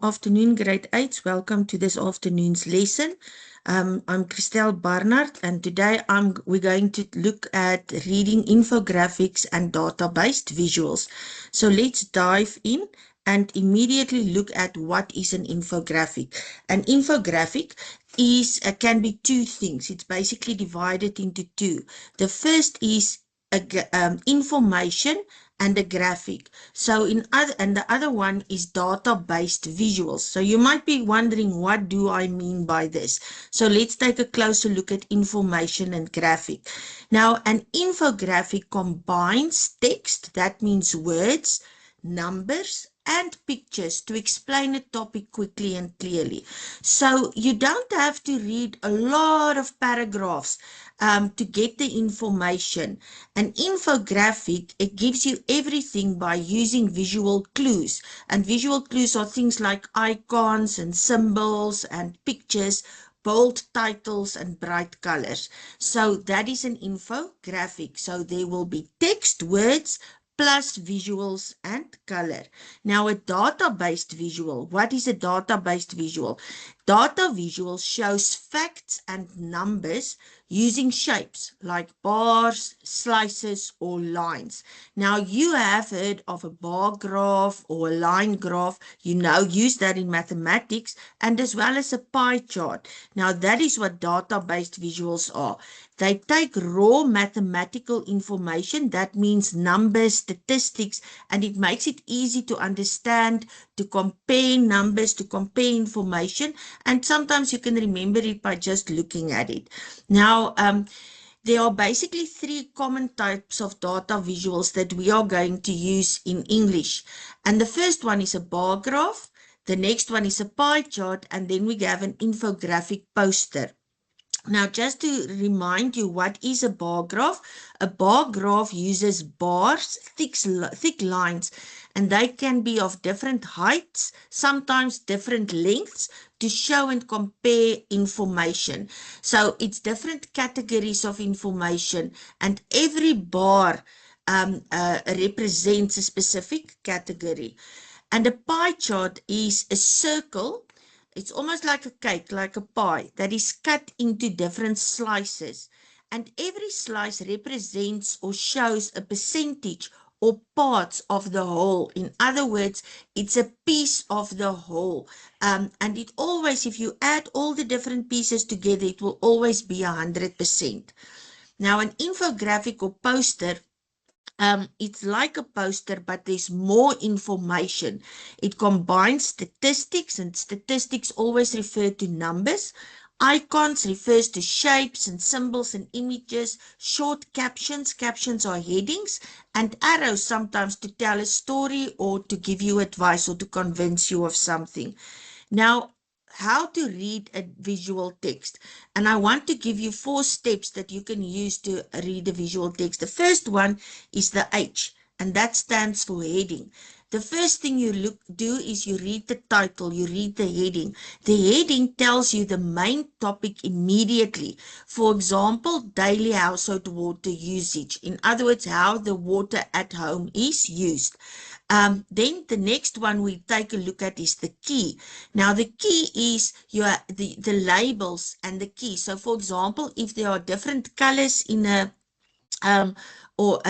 Afternoon, grade 8. Welcome to this afternoon's lesson. I'm Christelle Barnard, and today we're going to look at reading infographics and data-based visuals. So let's dive in and immediately look at what is an infographic. An infographic can be two things. It's basically divided into two. The first is information and a graphic. So and the other one is data-based visuals. So you might be wondering, what do I mean by this? So let's take a closer look at information and graphic. Now, an infographic combines text, that means words, numbers, and pictures to explain a topic quickly and clearly. So you don't have to read a lot of paragraphs to get the information. An infographic, it gives you everything by using visual clues. And visual clues are things like icons and symbols and pictures, bold titles and bright colors. So that is an infographic. So there will be text, words, plus visuals and color. Now, a data-based visual. What is a data-based visual? Data visual shows facts and numbers using shapes like bars, slices, or lines. Now, you have heard of a bar graph or a line graph. Use that in mathematics, and as well as a pie chart. Now, that is what data-based visuals are. They take raw mathematical information, that means numbers, statistics, and it makes it easy to understand, to compare numbers, to compare information, and sometimes you can remember it by just looking at it. Now, there are basically three common types of data visuals that we are going to use in English. And the first one is a bar graph, the next one is a pie chart, and then we have an infographic poster. Now, just to remind you, what is a bar graph? A bar graph uses bars, thick lines, and they can be of different heights, sometimes different lengths, to show and compare information. So it's different categories of information, and every bar represents a specific category. And a pie chart is a circle. It's almost like a cake, like a pie, that is cut into different slices. And every slice represents or shows a percentage or parts of the whole. In other words, it's a piece of the whole. And it always, if you add all the different pieces together, it will always be 100%. Now, an infographic or poster, it's like a poster, but there's more information. It combines statistics, and statistics always refer to numbers. Icons refers to shapes and symbols and images. Short captions, captions are headings, and arrows sometimes to tell a story or to give you advice or to convince you of something. Now, how to read a visual text. And I want to give you 4 steps that you can use to read a visual text. The first one is the H, and that stands for heading. The first thing you do is you read the title, you read the heading. The heading tells you the main topic immediately. For example, daily household water usage. In other words, how the water at home is used. Then the next one we take a look at is the key. Now, the key is the labels and the key. So, for example, if there are different colors in a um, or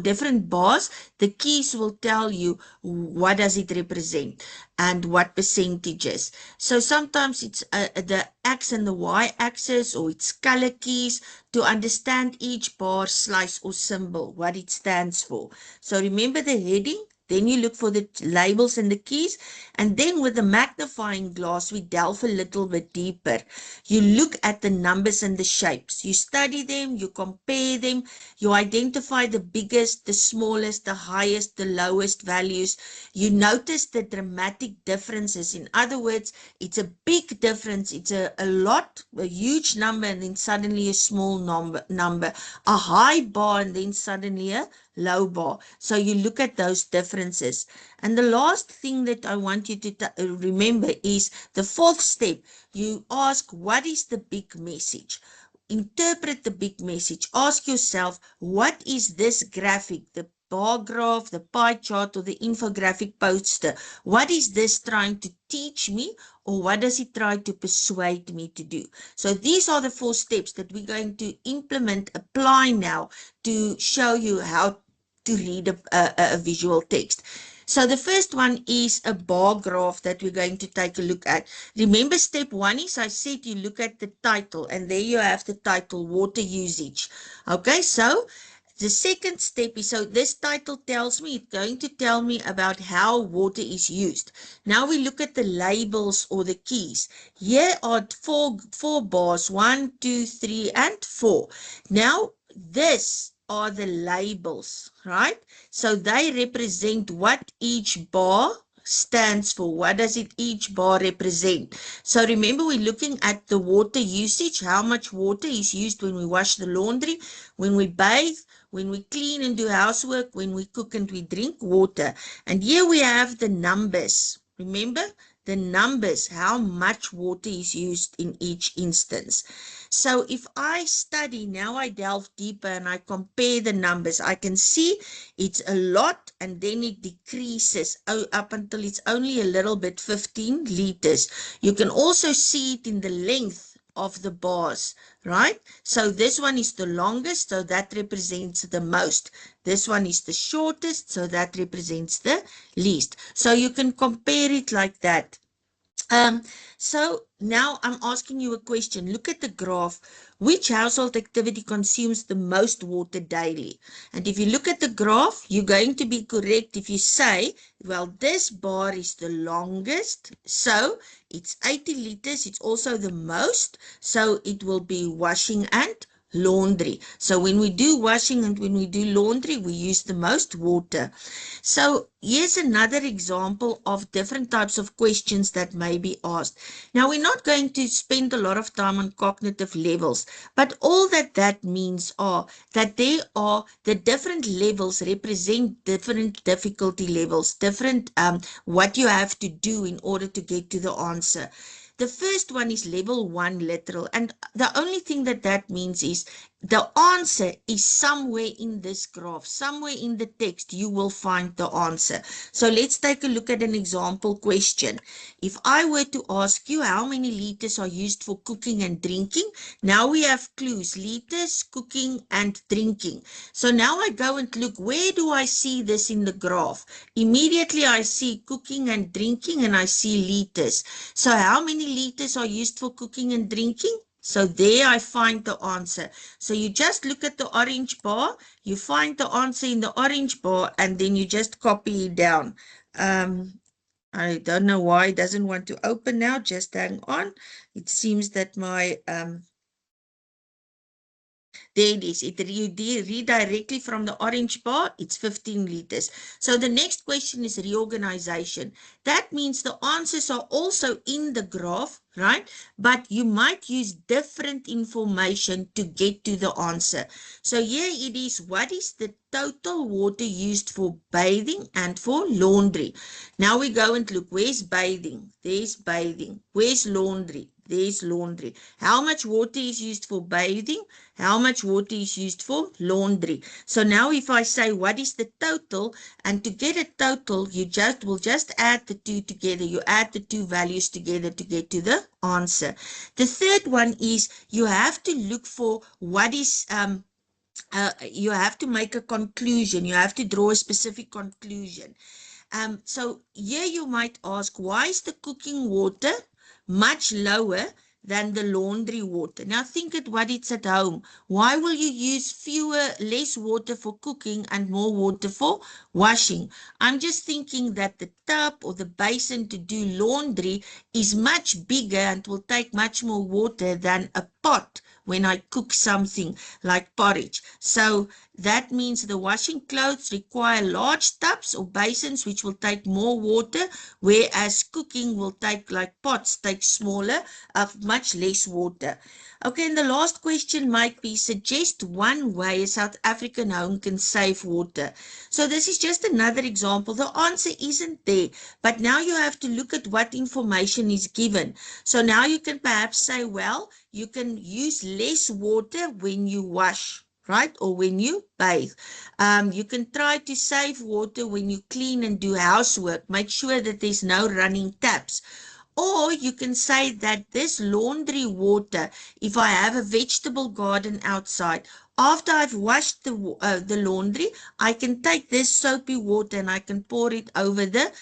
different bars, the keys will tell you what does it represent and what percentages. So sometimes it's the X and the Y axis, or it's color keys to understand each bar, slice, or symbol, what it stands for. So remember the heading. Then you look for the labels and the keys. And then with the magnifying glass, we delve a little bit deeper. You look at the numbers and the shapes. You study them, you compare them, you identify the biggest, the smallest, the highest, the lowest values. You notice the dramatic differences. In other words, it's a big difference. It's a huge number, and then suddenly a small number, a high bar, and then suddenly a low bar. So you look at those differences. And the last thing that I want you to remember is the 4th step. You ask, what is the big message? Interpret the big message. Ask yourself, what is this graphic, the bar graph, the pie chart, or the infographic poster. What is this trying to teach me, or what does it try to persuade me to do? So these are the 4 steps that we're going to implement, apply now to show you how to read a visual text. So the first one is a bar graph that we're going to take a look at. Remember, step 1 is I said you look at the title, and there you have the title, water usage. Okay, so the second step is, so this title tells me, it's going to tell me about how water is used. Now we look at the labels or the keys. Here are four bars, 1, 2, 3, and 4. Now this are the labels, right? So they represent what each bar stands for. What does it each bar represent? So remember, we're looking at the water usage, how much water is used when we wash the laundry, when we bathe, when we clean and do housework, when we cook and we drink water. And here we have the numbers. Remember, the numbers, how much water is used in each instance. So if I study, now I delve deeper and I compare the numbers, I can see it's a lot, and then it decreases up until it's only a little bit, 15 liters. You can also see it in the length of the bars, right? So this one is the longest, so that represents the most. This one is the shortest, so that represents the least. So you can compare it like that. So now I'm asking you a question. Look at the graph. Which household activity consumes the most water daily? And if you look at the graph, you're going to be correct if you say, well, this bar is the longest, so it's 80 liters. It's also the most, so it will be washing and laundry. So when we do washing and when we do laundry, we use the most water. So here's another example of different types of questions that may be asked. Now, we're not going to spend a lot of time on cognitive levels, but all that means are that there are the different levels represent different difficulty levels, different what you have to do in order to get to the answer. The first one is level 1 literal, and the only thing that means is the answer is somewhere in this graph, somewhere in the text you will find the answer. So let's take a look at an example question. If I were to ask you how many liters are used for cooking and drinking, now we have clues, liters, cooking and drinking. So now I go and look, where do I see this in the graph? Immediately I see cooking and drinking and I see liters. So how many liters are used for cooking and drinking? So there I find the answer. So you just look at the orange bar, you find the answer in the orange bar, and then you just copy it down. I don't know why it doesn't want to open now. Just hang on. It seems that my there it is. You read directly from the orange bar. It's 15 liters. So the next question is reorganization. That means the answers are also in the graph, right? But you might use different information to get to the answer. So here it is. What is the total water used for bathing and for laundry? Now we go and look. Where's bathing? There's bathing. Where's laundry? There's laundry. How much water is used for bathing? How much water is used for laundry? So now if I say what is the total, and to get a total, you will just add the two together. You add the two values together to get to the answer. The third one is you have to look for what is you have to make a conclusion. You have to draw a specific conclusion. So here you might ask, why is the cooking water much lower than the laundry water? Now think at what it's at home. Why will you use less water for cooking and more water for washing? I'm just thinking that the tub or the basin to do laundry is much bigger and will take much more water than a pot when I cook something like porridge. So that means the washing clothes require large tubs or basins which will take more water, whereas cooking will take, like pots, take smaller, much less water. Okay, and the last question might be, suggest one way a South African home can save water. So this is just another example. The answer isn't there, but now you have to look at what information is given. So now you can perhaps say, well, you can use less water when you wash, right? Or when you bathe. You can try to save water when you clean and do housework. Make sure that there's no running taps. Or you can say that this laundry water, if I have a vegetable garden outside, after I've washed the laundry, I can take this soapy water and I can pour it over in the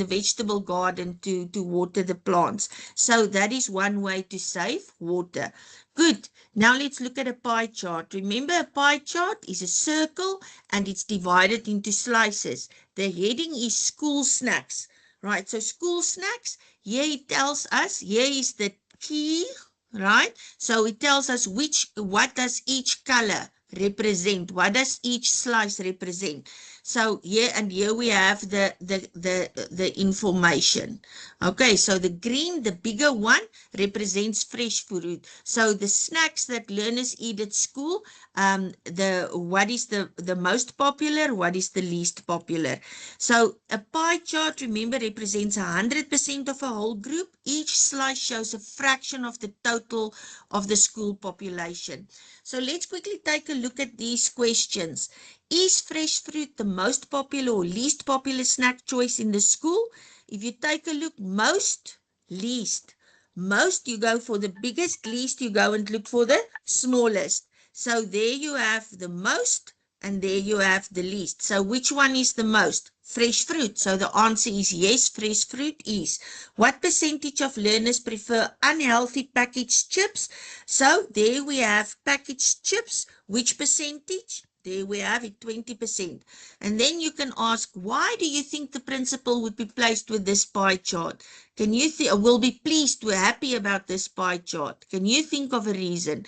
vegetable garden to water the plants. So that is one way to save water. Good. Now let's look at a pie chart. Remember, a pie chart is a circle and it's divided into slices. The heading is school snacks. Right, so school snacks, here it tells us, here is the key, right? So it tells us what does each color represent? What does each slice represent? So here we have the information. Okay, so the green, the bigger one, represents fresh fruit. So the snacks that learners eat at school, what is the most popular, what is the least popular. So a pie chart, remember, represents 100% of a whole group. Each slice shows a fraction of the total of the school population. So let's quickly take a look at these questions. Is fresh fruit the most popular or least popular snack choice in the school? If you take a look, most, least. Most, you go for the biggest, least, you go and look for the smallest. So there you have the most and there you have the least. So which one is the most? Fresh fruit. So the answer is yes, fresh fruit is. What percentage of learners prefer unhealthy packaged chips? So there we have packaged chips. Which percentage? There we have it, 20%. And then you can ask, why do you think the principal would be pleased with this pie chart? Can you will be pleased, we're happy about this pie chart? Can you think of a reason?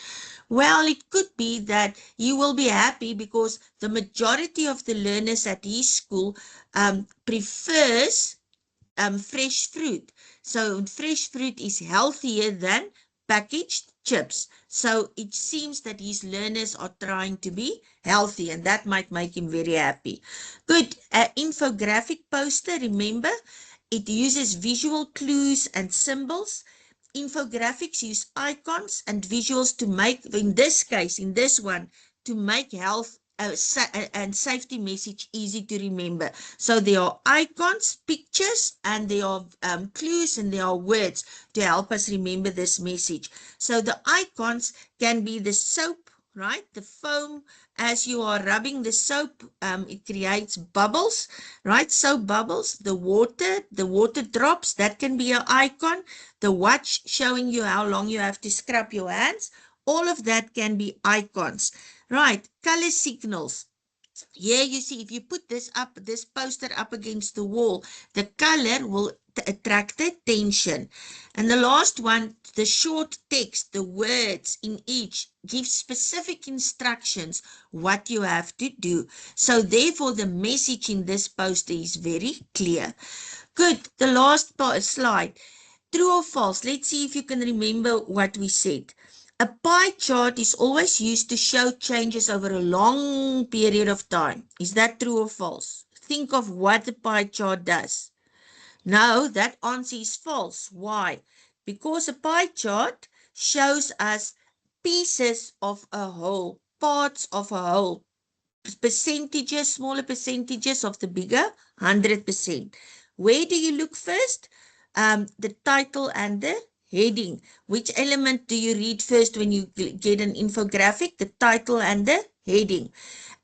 Well, it could be that he will be happy because the majority of the learners at his school prefers fresh fruit. So fresh fruit is healthier than packaged chips. So it seems that his learners are trying to be healthy and that might make him very happy. Good. Infographic poster, remember, it uses visual clues and symbols. Infographics use icons and visuals to make, in this case, in this one, to make health and safety message easy to remember. So there are icons, pictures, and there are clues and there are words to help us remember this message. So the icons can be the soap, right? The foam, as you are rubbing the soap, it creates bubbles, right? Soap bubbles, the water drops, that can be an icon. The watch showing you how long you have to scrub your hands. All of that can be icons. Right, color signals. Here you see, if you put this poster up against the wall, the color will attract attention. And the last one, the short text, the words in each give specific instructions what you have to do. So therefore, the message in this poster is very clear. Good, the last slide. True or false? Let's see if you can remember what we said. A pie chart is always used to show changes over a long period of time. Is that true or false? Think of what the pie chart does. No, that answer is false. Why? Because a pie chart shows us pieces of a whole, parts of a whole, percentages, smaller percentages of the bigger, 100%. Where do you look first? The title and the heading. Which element do you read first when you get an infographic? The title and the heading.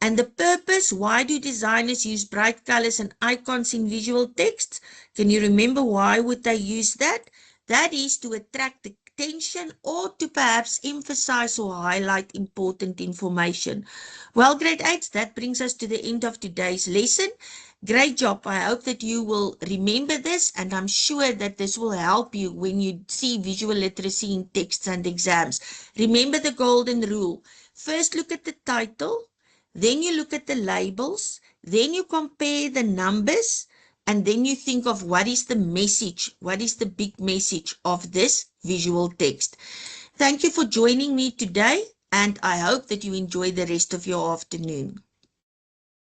And the purpose, why do designers use bright colors and icons in visual texts? Can you remember why would they use that? That is to attract attention or to perhaps emphasize or highlight important information. Well, grade 8, that brings us to the end of today's lesson. Great job. I hope that you will remember this, and I'm sure that this will help you when you see visual literacy in texts and exams. Remember the golden rule. First, look at the title, then you look at the labels, then you compare the numbers, and then you think of what is the message, what is the big message of this visual text. Thank you for joining me today, and I hope that you enjoy the rest of your afternoon.